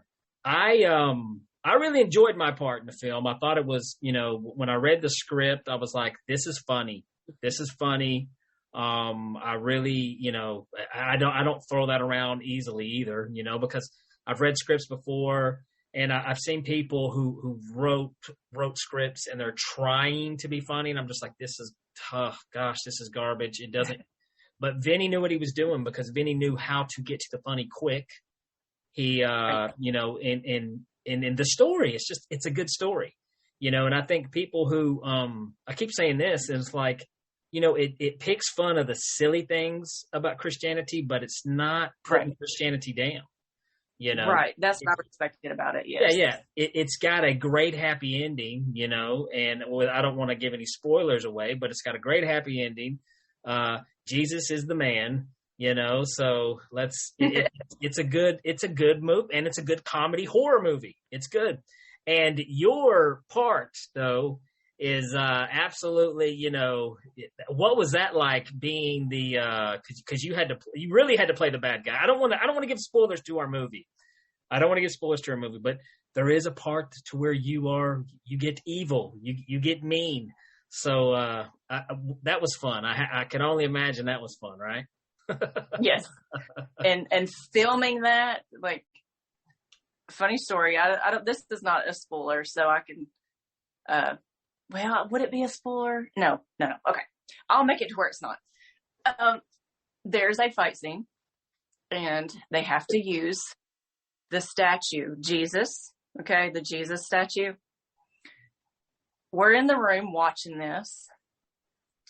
Speaker 3: really enjoyed my part in the film. I thought it was, when I read the script, I was like, this is funny. This is funny. I really, I don't throw that around easily either, because I've read scripts before. And I've seen people who wrote scripts and they're trying to be funny. And I'm just like, this is tough. Gosh, this is garbage. It doesn't. But Vinny knew what he was doing because Vinny knew how to get to the funny quick. He, in the story, it's a good story, and I think people who, I keep saying this, is like, it picks fun of the silly things about Christianity, but it's not putting Christianity down.
Speaker 4: Right. That's what I respected about it. Yes.
Speaker 3: Yeah. It's got a great happy ending, and I don't want to give any spoilers away, but it's got a great happy ending. Jesus is the man, so it's a good movie, and it's a good comedy horror movie. It's good. And your part though is absolutely, what was that like being the, cause you really had to play the bad guy. I don't want to give spoilers to our movie. But there is a part to where you get evil, you get mean. So, that was fun. I can only imagine that was fun, right?
Speaker 4: Yes. And filming that, like, funny story. This is not a spoiler, so I can, well, would it be a spoiler? No. Okay. I'll make it to where it's not. There's a fight scene, and they have to use the statue, Jesus. Okay, the Jesus statue. We're in the room watching this,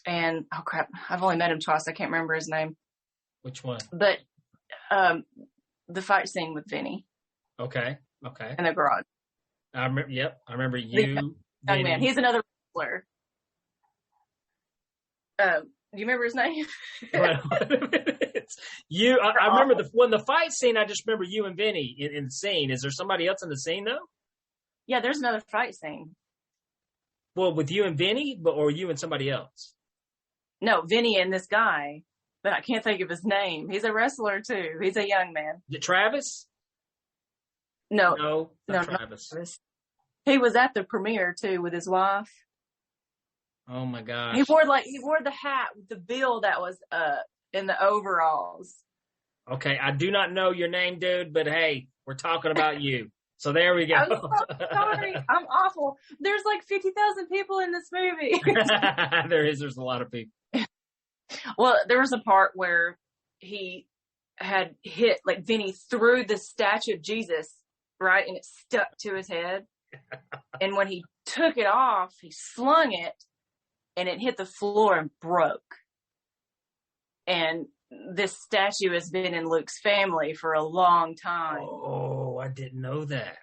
Speaker 4: and oh crap, I've only met him twice. I can't remember his name.
Speaker 3: Which one?
Speaker 4: But the fight scene with Vinny.
Speaker 3: Okay.
Speaker 4: In the garage.
Speaker 3: I remember you.
Speaker 4: Young man. He's another wrestler. Do you remember his name?
Speaker 3: I remember when the fight scene, I just remember you and Vinny in the scene. Is there somebody else in the scene, though?
Speaker 4: Yeah, there's another fight scene.
Speaker 3: Well, with you and Vinny, or you and somebody else?
Speaker 4: No, Vinny and this guy, but I can't think of his name. He's a wrestler, too. He's a young man.
Speaker 3: Is it Travis?
Speaker 4: No,
Speaker 3: not Travis.
Speaker 4: Not Travis. He was at the premiere, too, with his wife.
Speaker 3: Oh, my gosh.
Speaker 4: He wore the hat with the bill that was in the overalls.
Speaker 3: Okay, I do not know your name, dude, but hey, we're talking about you. So there we go.
Speaker 4: I'm so sorry. I'm awful. There's like 50,000 people in this movie.
Speaker 3: There's a lot of people.
Speaker 4: Well, there was a part where he had hit, like, Vinny threw the statue of Jesus, right? And it stuck to his head. And when he took it off, he slung it and it hit the floor and broke. And this statue has been in Luke's family for a long time.
Speaker 3: Oh, I didn't know that.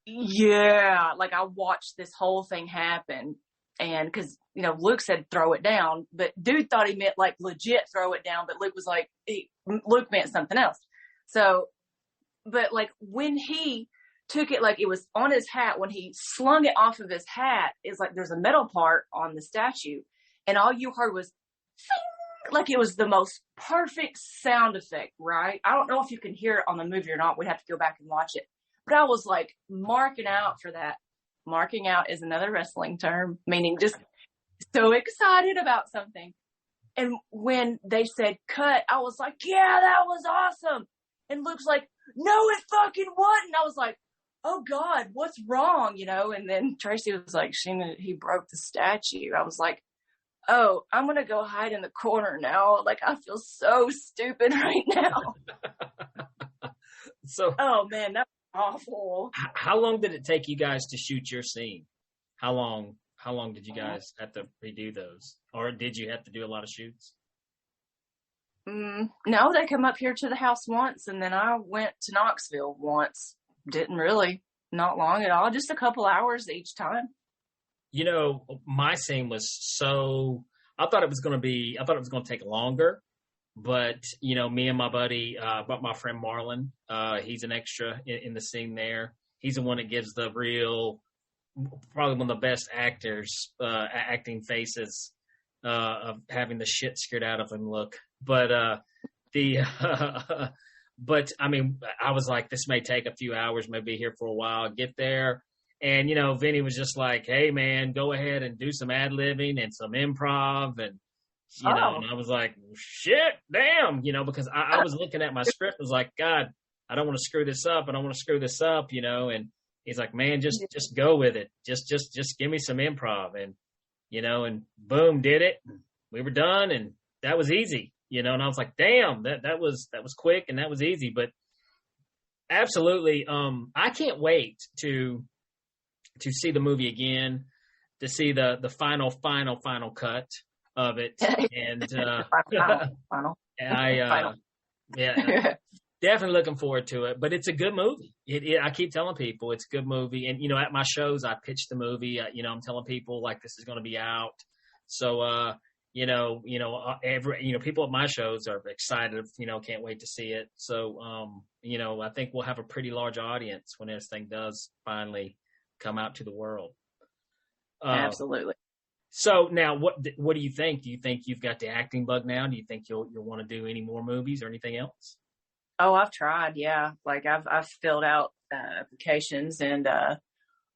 Speaker 4: Yeah. Like, I watched this whole thing happen. And because, Luke said throw it down, but dude thought he meant like legit throw it down. But Luke was like, Luke meant something else. So, but like when he took it, like it was on his hat, when he slung it off of his hat, it's like there's a metal part on the statue. And all you heard was, Fing! Like it was the most perfect sound effect, right? I don't know if you can hear it on the movie or not. We'd have to go back and watch it. But I was like marking out for that. Marking out is another wrestling term, meaning just so excited about something. And when they said cut, I was like, yeah, that was awesome. And Luke's like, no, it fucking wasn't. I was like, oh God, what's wrong? And then Tracy was like, he broke the statue. I was like, oh, I'm going to go hide in the corner now. Like, I feel so stupid right now. Oh man, that was awful.
Speaker 3: How long did it take you guys to shoot your scene? How long did you guys have to redo those? Or did you have to do a lot of shoots?
Speaker 4: No, they come up here to the house once, and then I went to Knoxville once. Didn't really, not long at all, just a couple hours each time.
Speaker 3: My scene was I thought it was going to take longer, but, me and my buddy, my friend Marlon, he's an extra in the scene there. He's the one that gives the probably one of the best actors, acting faces, of having the shit scared out of him look. But, but I mean, I was like, this may take a few hours, maybe here for a while, get there. And, Vinny was just like, hey man, go ahead and do some ad-libbing and some improv. And, and I was like, shit, damn, because I was looking at my script, was like, God, I don't want to screw this up. And he's like, man, just go with it. Just give me some improv. And, and boom, did it. We were done. And that was easy, and I was like, damn, that was quick and that was easy. But absolutely. I can't wait to see the movie again, to see the final cut of it. And,
Speaker 4: final.
Speaker 3: And yeah, definitely looking forward to it, but it's a good movie. I keep telling people it's a good movie. And, at my shows, I pitch the movie, I'm telling people like, this is going to be out. So, people at my shows are excited, can't wait to see it. So, I think we'll have a pretty large audience when this thing does finally come out to the world.
Speaker 4: Absolutely.
Speaker 3: So now what do you think? Do you think you've got the acting bug now? Do you think you'll want to do any more movies or anything else?
Speaker 4: Oh, I've tried. Yeah. Like I've filled out applications and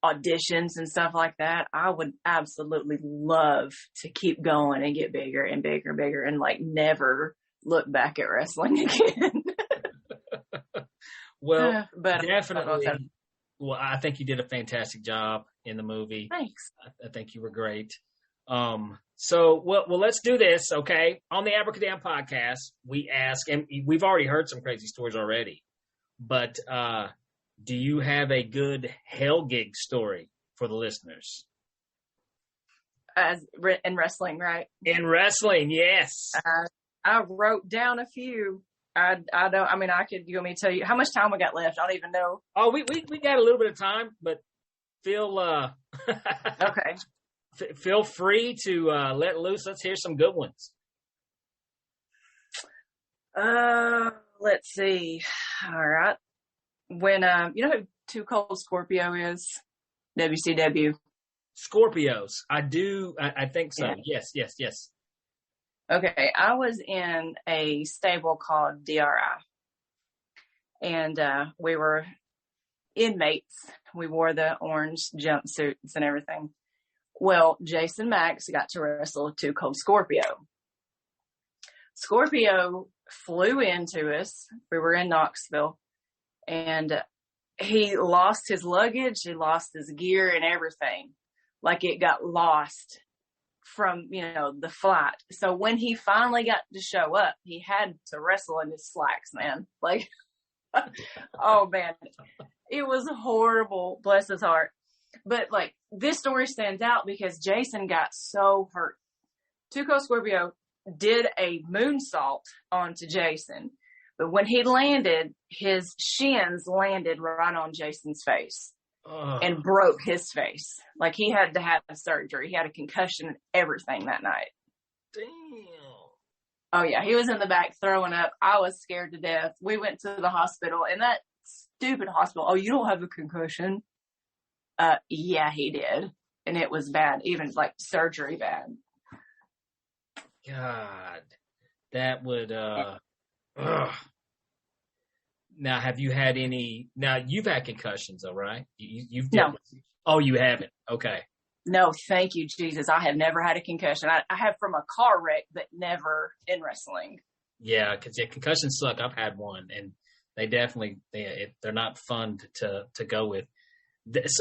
Speaker 4: auditions and stuff like that. I would absolutely love to keep going and get bigger and bigger and bigger and like never look back at wrestling again.
Speaker 3: Well,
Speaker 4: but
Speaker 3: definitely. Well, I think you did a fantastic job in the movie.
Speaker 4: Thanks.
Speaker 3: I think you were great. So let's do this, okay? On the Abracadamn podcast, we ask, and we've already heard some crazy stories already, but do you have a good hell gig story for the listeners?
Speaker 4: In wrestling, right?
Speaker 3: In wrestling, yes.
Speaker 4: I wrote down a few. I don't. I mean, you want me to tell you how much time we got left? I don't even know.
Speaker 3: Oh, we got a little bit of time, but feel
Speaker 4: okay.
Speaker 3: Feel free to let loose. Let's hear some good ones.
Speaker 4: Let's see. All right. When, you know who Too Cold Scorpio is? WCW.
Speaker 2: Scorpios. I do. I think so.
Speaker 4: Yeah.
Speaker 2: Yes.
Speaker 4: Okay. I was in a stable called DRI. And we were inmates. We wore the orange jumpsuits and everything. Well, Jason Max got to wrestle Too Cold Scorpio. Scorpio flew into us. We were in Knoxville. And he lost his luggage. He lost his gear and everything. Like it got lost from, the flight. So when he finally got to show up, he had to wrestle in his slacks, man. Like, oh man, it was horrible. Bless his heart. But like this story stands out because Jason got so hurt. Too Cold Scorpio did a moonsault onto Jason, but when he landed, his shins landed right on Jason's face and broke his face. Like he had to have surgery. He had a concussion and everything that night.
Speaker 2: Damn.
Speaker 4: Oh yeah, he was in the back throwing up. I was scared to death. We went to the hospital, and that stupid hospital. Oh, you don't have a concussion? Yeah, he did, and it was bad, even like surgery bad.
Speaker 2: God, that would. Now, have you had any? Now, you've had concussions, though, right? You've
Speaker 4: no.
Speaker 2: Oh, you haven't. Okay.
Speaker 4: No, thank you, Jesus. I have never had a concussion. I have from a car wreck, but never in wrestling.
Speaker 2: Yeah, because concussions suck. I've had one, and they definitely they're not fun to go with.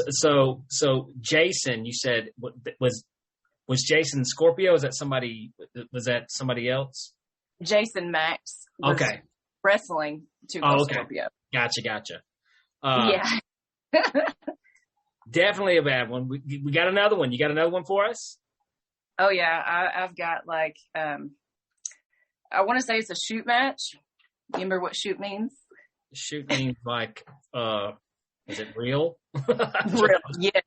Speaker 2: So Jason, you said was Jason Scorpio? Was that somebody else?
Speaker 4: Jason Max. Was
Speaker 2: okay.
Speaker 4: Wrestling to Scorpio.
Speaker 2: Gotcha.
Speaker 4: Yeah.
Speaker 2: Definitely a bad one. We got another one. You got another one for us?
Speaker 4: Oh yeah, I've got like I want to say it's a shoot match. You remember what shoot means?
Speaker 2: Shoot means like is it real?
Speaker 4: Real, yes.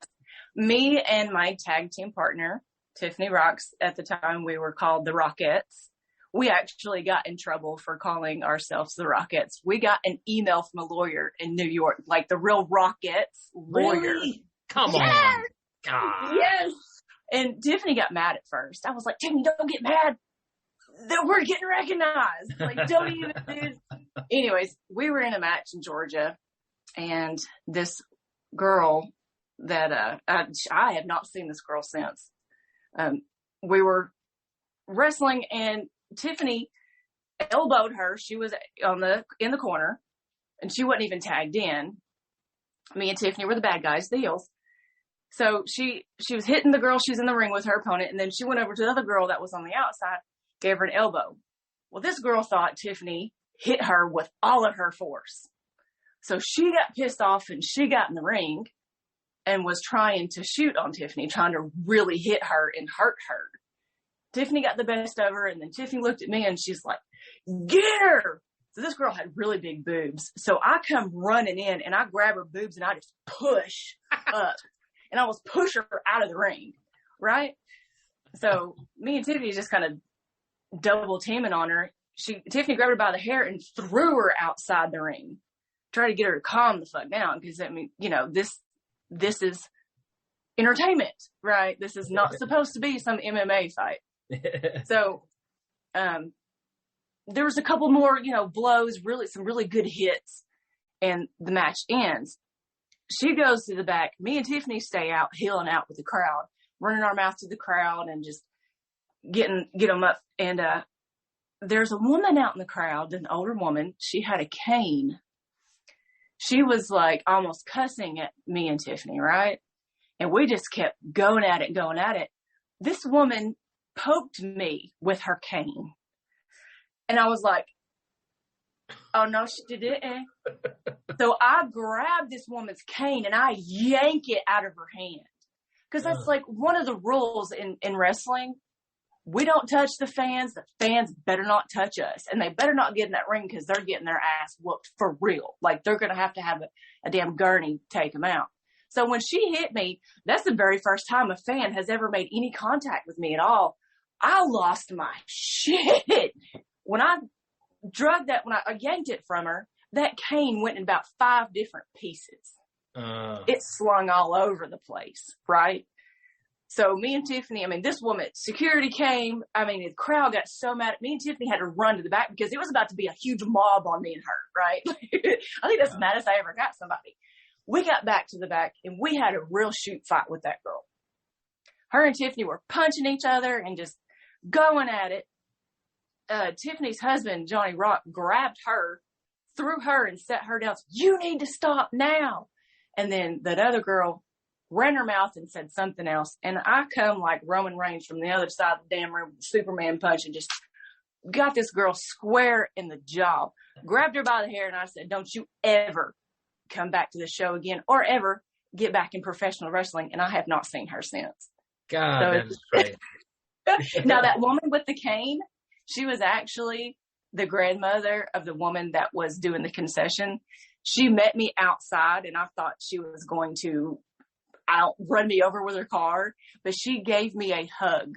Speaker 4: Me and my tag team partner, Tiffany Rocks, at the time we were called the Rockettes. We actually got in trouble for calling ourselves the Rockettes. We got an email from a lawyer in New York, like the real Rockettes lawyer.
Speaker 2: Really? Come on. God.
Speaker 4: Yes. And Tiffany got mad at first. I was like, Tiffany, don't get mad. We're getting recognized. Like, don't even do. Anyways, we were in a match in Georgia, and this girl that I have not seen this girl since. We were wrestling, and Tiffany elbowed her. She was in the corner, and she wasn't even tagged in. Me and Tiffany were the bad guys, the heels. So she was hitting the girl. She was in the ring with her opponent, and then she went over to the other girl that was on the outside, gave her an elbow. Well, this girl thought Tiffany hit her with all of her force. So she got pissed off, and she got in the ring and was trying to shoot on Tiffany, trying to really hit her and hurt her. Tiffany got the best of her, and then Tiffany looked at me, and she's like, get her! So this girl had really big boobs. So I come running in, and I grab her boobs, and I just push up. And I was pushing her out of the ring, right? So me and Tiffany just kind of double teaming on her. Tiffany grabbed her by the hair and threw her outside the ring. Try to get her to calm the fuck down, because I mean, this is entertainment, right? This is not supposed to be some MMA fight. So, there was a couple more, blows, some really good hits, and the match ends. She goes to the back. Me and Tiffany stay out, heeling out with the crowd, running our mouth to the crowd and just get them up. And there's a woman out in the crowd, an older woman. She had a cane. She was like almost cussing at me and Tiffany, right? And we just kept going at it. This woman poked me with her cane. And I was like, oh, no, she didn't. So I grabbed this woman's cane and I yank it out of her hand. Because that's like one of the rules in wrestling. We don't touch the fans. The fans better not touch us. And they better not get in that ring, because they're getting their ass whooped for real. Like, they're going to have a damn gurney take them out. So when she hit me, that's the very first time a fan has ever made any contact with me at all. I lost my shit. When I drug that, when I yanked it from her, that cane went in about 5 different pieces. It slung all over the place, right? So me and Tiffany, I mean, this woman, security came. I mean, the crowd got so mad at me, and Tiffany had to run to the back because it was about to be a huge mob on me and her, right? I think that's the maddest I ever got somebody. We got back to the back, and we had a real shoot fight with that girl. Her and Tiffany were punching each other and just going at it. Tiffany's husband, Johnny Rock, grabbed her, threw her, and set her down. You need to stop now. And then that other girl ran her mouth and said something else. And I come like Roman Reigns from the other side of the damn room, Superman punch, and just got this girl square in the jaw, grabbed her by the hair, and I said, don't you ever come back to the show again or ever get back in professional wrestling. And I have not seen her since.
Speaker 2: God, so, that is great.
Speaker 4: Now, that woman with the cane, she was actually the grandmother of the woman that was doing the concession. She met me outside, and I thought she was going to run me over with her car, but she gave me a hug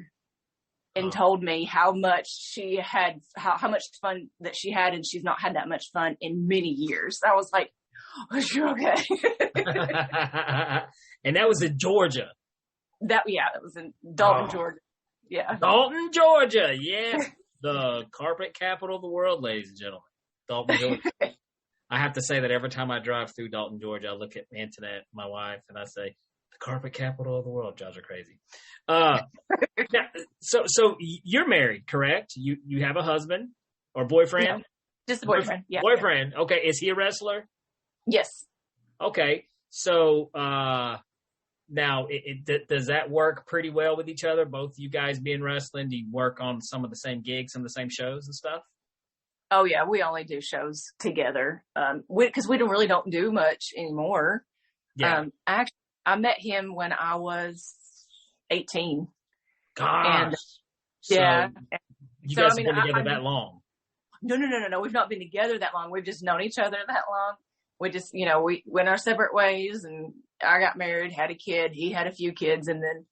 Speaker 4: and told me how much she had, how much fun that she had, and she's not had that much fun in many years. I was like, oh, you're okay.
Speaker 2: And that was in Georgia.
Speaker 4: That was in Dalton, Georgia. Yeah.
Speaker 2: Dalton, Georgia. Yeah. The carpet capital of the world, ladies and gentlemen. Dalton, Georgia. I have to say that every time I drive through Dalton, Georgia, I look at Antoinette, my wife, and I say, the carpet capital of the world. Jobs are crazy. Now, so you're married, correct? You have a husband or boyfriend?
Speaker 4: No, just a boyfriend. Yeah.
Speaker 2: Boyfriend. Okay. Is he a wrestler?
Speaker 4: Yes.
Speaker 2: Okay. So, now, does that work pretty well with each other? Both you guys being wrestling, do you work on some of the same gigs, some of the same shows and stuff?
Speaker 4: Oh yeah, we only do shows together because we don't do much anymore.
Speaker 2: Yeah.
Speaker 4: Actually, I met him when I was 18.
Speaker 2: Gosh.
Speaker 4: And, yeah.
Speaker 2: You guys have been together that long?
Speaker 4: No. We've not been together that long. We've just known each other that long. We just, we went our separate ways, and I got married, had a kid. He had a few kids, and then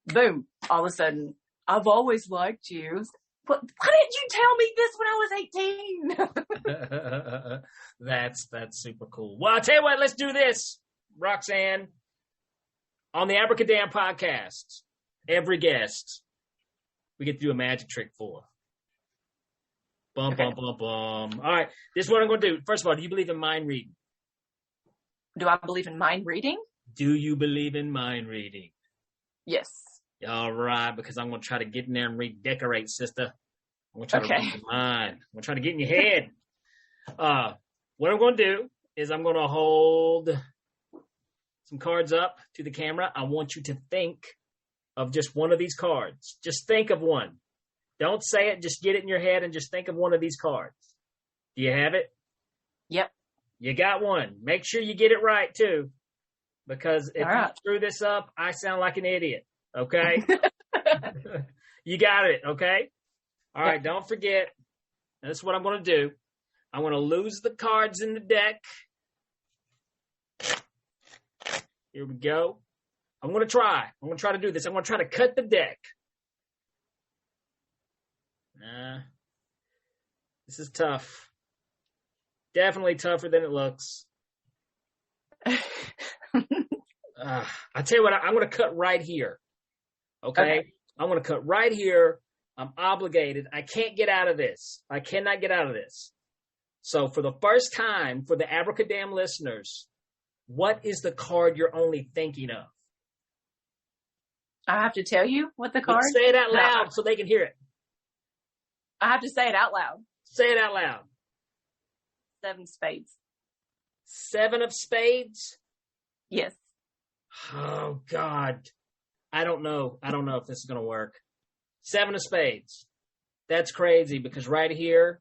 Speaker 4: boom, all of a sudden, I've always liked you. Why didn't you tell me this when I was 18?
Speaker 2: That's super cool. Well, I'll tell you what, let's do this, Roxanne. On the Abracadamn podcast, every guest, we get to do a magic trick for. Bum. All right, this is what I'm going to do. First of all, do you believe in mind reading?
Speaker 4: Do I believe in mind reading?
Speaker 2: Do you believe in mind reading?
Speaker 4: Yes.
Speaker 2: All right, because I'm going to try to get in there and redecorate, sister. I'm going to try to read your mind. I'm going to try to get in your head. What I'm going to do is I'm going to hold some cards up to the camera. I want you to think of just one of these cards. Just think of one. Don't say it. Just get it in your head and just think of one of these cards. Do you have it?
Speaker 4: Yep.
Speaker 2: You got one. Make sure you get it right, too. Because if you screw this up, I sound like an idiot. Okay? You got it, okay? All right, don't forget. This is what I'm going to do. I'm going to lose the cards in the deck. Here we go. I'm going to try to do this. I'm going to try to cut the deck. This is tough. Definitely tougher than it looks. I tell you what, I'm going to cut right here. Okay? I'm going to cut right here. I'm obligated. I can't get out of this. I cannot get out of this. So for the first time, for the Abracadamn listeners, what is the card you're only thinking of?
Speaker 4: I have to tell you what the card?
Speaker 2: Say it out loud so they can hear it.
Speaker 4: I have to say it out loud.
Speaker 2: Say it out loud.
Speaker 4: 7 spades.
Speaker 2: 7 of spades?
Speaker 4: Yes.
Speaker 2: Oh, God. I don't know if this is going to work. 7 of spades. That's crazy because right here,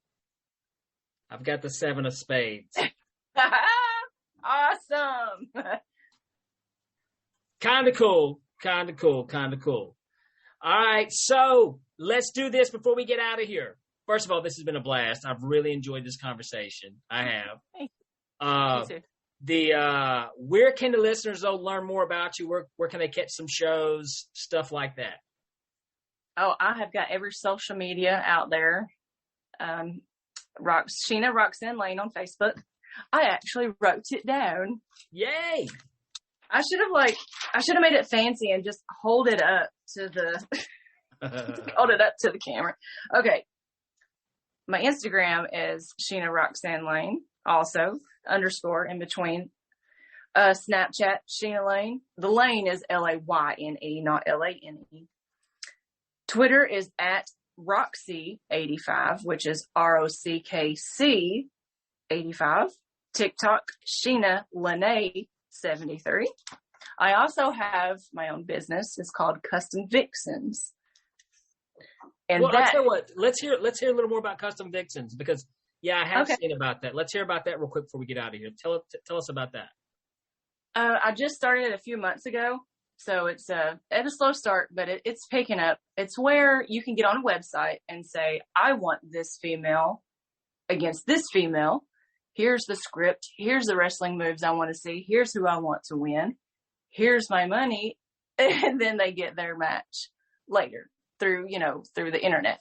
Speaker 2: I've got the 7 of spades.
Speaker 4: Awesome.
Speaker 2: Kind of cool. All right, so let's do this before we get out of here. First of all, this has been a blast. I've really enjoyed this conversation. I have.
Speaker 4: Me too.
Speaker 2: Where can the listeners, though, learn more about you? Where can they catch some shows, stuff like that?
Speaker 4: Oh, I have got every social media out there. Sheena Roxanne Layne on Facebook. I actually wrote it down.
Speaker 3: Yay!
Speaker 4: I should have made it fancy and just hold it up to the camera. Okay. My Instagram is Sheena Roxanne Layne, also _ in between. Snapchat, Sheena Layne. The Lane is Layne, not Lane. Twitter is at Roxy85, which is ROCKC 85. TikTok, Sheena Layne 73. I also have my own business. It's called Custom Vixens. And
Speaker 3: Well, I'll tell you what. Let's hear a little more about Custom Vixens because I have seen about that. Let's hear about that real quick before we get out of here. Tell us about that.
Speaker 4: I just started it a few months ago, so it's at a slow start, but it's picking up. It's where you can get on a website and say, I want this female against this female. Here's the script. Here's the wrestling moves I want to see. Here's who I want to win. Here's my money. And then they get their match later through the internet,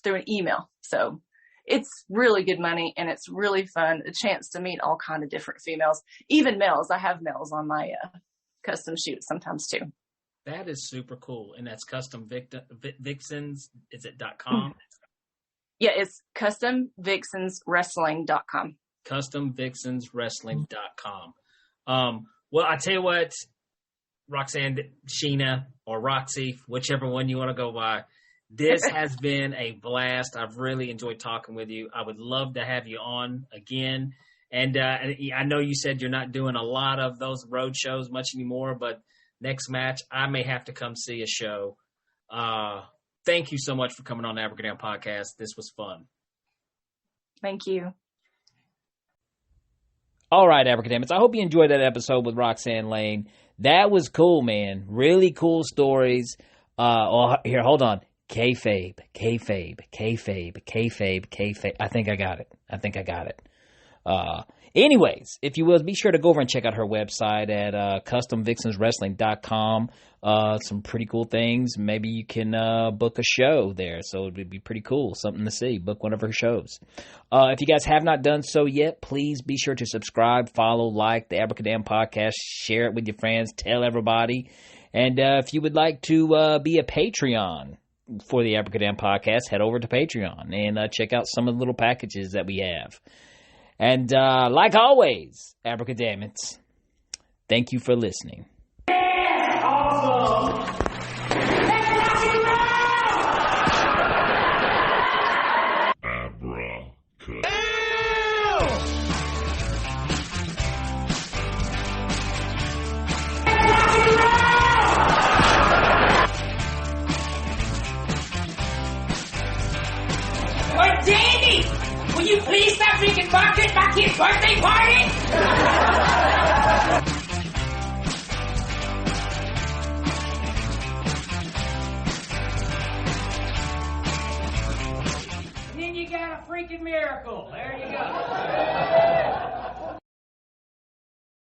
Speaker 4: through an email. So it's really good money and it's really fun. A chance to meet all kind of different females, even males. I have males on my custom shoots sometimes too.
Speaker 3: That is super cool. And that's Custom Vixens. Is it .com?
Speaker 4: Yeah, it's CustomVixensWrestling.com.
Speaker 3: CustomVixensWrestling.com. Well, I tell you what, Roxanne, Sheena, or Roxy, whichever one you want to go by, this has been a blast. I've really enjoyed talking with you. I would love to have you on again. And I know you said you're not doing a lot of those road shows much anymore, but next match, I may have to come see a show. Thank you so much for coming on the Abracadamn podcast. This was fun.
Speaker 4: Thank you.
Speaker 2: All right, Abracadammits. I hope you enjoyed that episode with Roxanne Layne. That was cool, man. Really cool stories. Here, hold on. Kfab. I think I got it. Anyways, if you will, be sure to go over and check out her website at CustomVixensWrestling.com. Some pretty cool things. Maybe you can book a show there, so it would be pretty cool. Something to see. Book one of her shows. If you guys have not done so yet, please be sure to subscribe, follow, like the Abracadamn podcast, share it with your friends, tell everybody. And if you would like to be a Patreon for the Abracadamn podcast, head over to Patreon and check out some of the little packages that we have. And like always, Abracadammits, thank you for listening.
Speaker 1: Awesome! Hey, Danny! Will you please stop drinking vodka at my kid's birthday party? Then you got a freaking miracle. There you go.